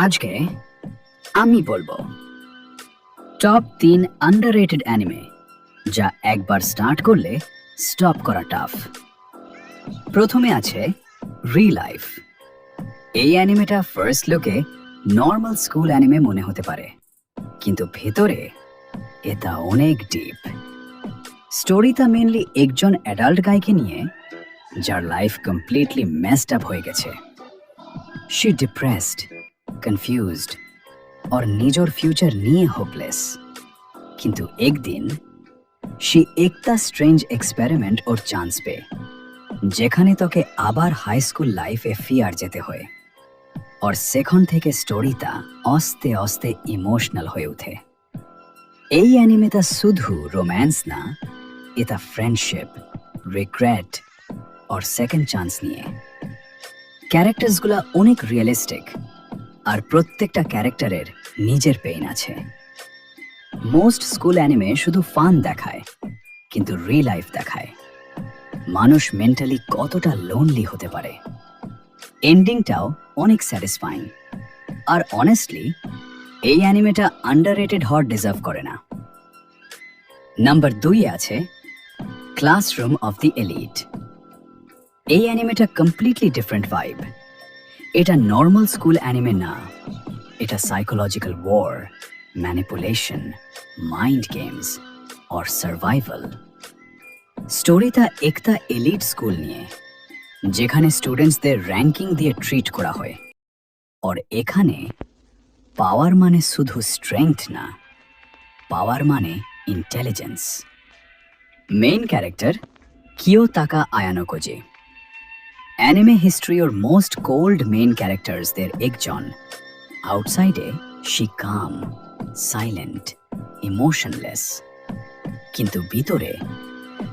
আজকে আমি বলবো টপ 3 আন্ডাররেটেড অ্যানিমে যা একবার স্টার্ট করলে স্টপ করা টাফ। প্রথমে আছে রিলাইফ। এই অ্যানিমেটা ফার্স্ট লুকে নর্মাল স্কুল অ্যানিমে মনে হতে পারে, কিন্তু ভেতরে এটা অনেক ডিপ। স্টোরিটা মেনলি একজন অ্যাডাল্ট গাইকে নিয়ে, যার লাইফ কমপ্লিটলি মেসড আপ হয়ে গেছে। শি ডিপ্রেসড, কনফিউজড और নিজের ফিউচার নিয়ে হোপলেস। কিন্তু একদিন সে একটা স্ট্রেঞ্জ এক্সপেরিমেন্ট ওর চান্স পেয়ে, যেখানে তোকে আবার হাই স্কুল লাইফে ফিয়ার যেতে হয়। আর সেখান থেকে স্টোরিটা আস্তে আস্তে ইমোশনাল হয়ে ওঠে। এই অ্যানিমেটা শুধু রোম্যান্স না, এটা ফ্রেন্ডশিপ, রিগ্রেট আর সেকেন্ড চান্স নিয়ে। ক্যারেক্টার্সগুলো অনেক রিয়েলিস্টিক, আর প্রত্যেকটা ক্যারেক্টারের নিজের পেইন আছে। মোস্ট স্কুল অ্যানিমে শুধু ফান দেখায়, কিন্তু রিয়েল লাইফ দেখায় মানুষ মেন্টালি কতটা লোনলি হতে পারে। এন্ডিংটাও অনেক স্যাটিসফাইং। আর অনেস্টলি এই অ্যানিমেটা আন্ডাররেটেড হওয়ার ডিজার্ভ করে না। নাম্বার 2 আছে ক্লাসরুম অফ দি এলিট। এই অ্যানিমেটা কমপ্লিটলি ডিফারেন্ট ভাইব। এটা নর্মাল স্কুল অ্যানিমে না, এটা psychological war, manipulation, mind games আর সার্ভাইভাল। স্টোরিটা একটা এলিট স্কুল নিয়ে, যেখানে স্টুডেন্টসদের র্যাঙ্কিং দিয়ে ট্রিট করা হয়। আর এখানে পাওয়ার মানে শুধু স্ট্রেংথ না, পাওয়ার মানে intelligence. Main character Kiyotaka Ayanokoji. Anime history ওর মোস্ট কোল্ড মেইন ক্যারেক্টার্সদের একজন। আউটসাইডে শি কাম, সাইলেন্ট, ইমোশনলেস, কিন্তু ভিতরে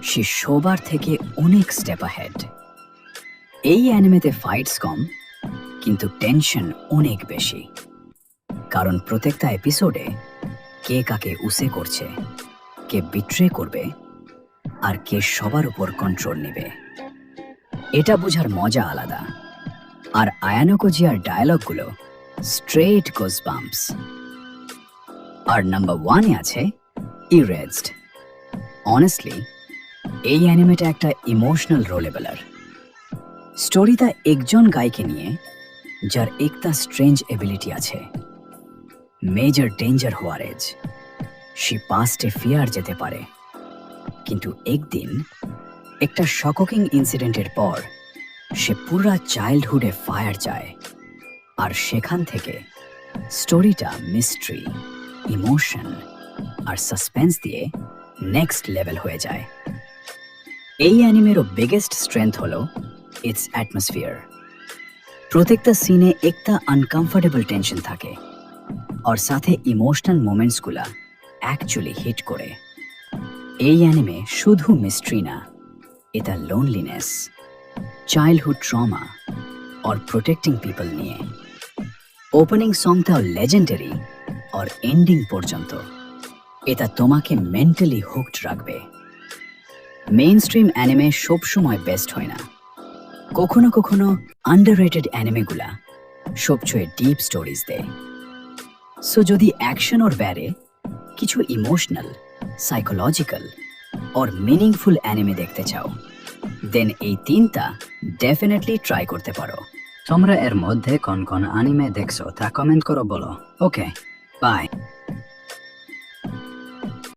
সে সবার থেকে অনেক স্টেপ আহেড। এই অ্যানিমেতে ফাইটস কম, কিন্তু টেনশন অনেক বেশি, কারণ প্রত্যেকটা এপিসোডে কে কাকে উসে করছে, কে বিট্রে করবে, আর কে সবার উপর কন্ট্রোল নেবে। এটা বোঝার মজা আলাদা। আর আয়ানোকোজিয়ার ডায়ালগগুলো স্ট্রেট গোজ বাম্পস। আর নাম্বার 1 আছে ইরেজড। অনেস্টলি এই অ্যানিমেটা একটা ইমোশনাল রোলেবলার। স্টোরিটা একজন গাইকে নিয়ে, যার একটা স্ট্রেঞ্জ এবিলিটি আছে, মেজর ডেঞ্জার হওয়ার এজ। সে পাস্টে ফিয়ার যেতে পারে, কিন্তু একদিন একটা শকিং ইনসিডেন্টের পর সে পুরা চাইল্ডহুডে ফায়ার যায়। আর সেখান থেকে স্টোরিটা মিস্ট্রি, ইমোশন আর সাসপেন্স দিয়ে নেক্সট লেভেল হয়ে যায়। এই অ্যানিমেরও বিগেস্ট স্ট্রেংথ হলো ইটস অ্যাটমসফিয়ার। প্রত্যেকটা সিনে একটা আনকমফোর্টেবল টেনশন থাকে, আর সাথে ইমোশনাল মোমেন্টসগুলা অ্যাকচুয়ালি হিট করে। এই অ্যানিমে শুধু মিস্ট্রি না, এটা লোনলিনেস, চাইল্ডহুড ট্রমা और प्रोटेक्टिंग पीपल নিয়ে। ওপেনিং সংটাও লেজেন্ডারি, আর এন্ডিং পর্যন্ত এটা তোমাকে মেন্টালি হুকড রাখবে। মেইন স্ট্রিম অ্যানিমে সবসময় বেস্ট হয় না। কখনো কখনো আন্ডাররেটেড অ্যানিমেগুলা সবচেয়ে ডিপ স্টোরিজ দেয়। সো যদি অ্যাকশন ওর ব্যারে কিছু ইমোশনাল, সাইকোলজিক্যাল और মিনিংফুল অ্যানিমে দেখতে চাও, দেন এই 3টা ডেফিনেটলি ট্রাই করতে পারো। তোমরা এর মধ্যে কোন কোন অ্যানিমে দেখছো তা কমেন্ট করো, বলো। ওকে, বাই।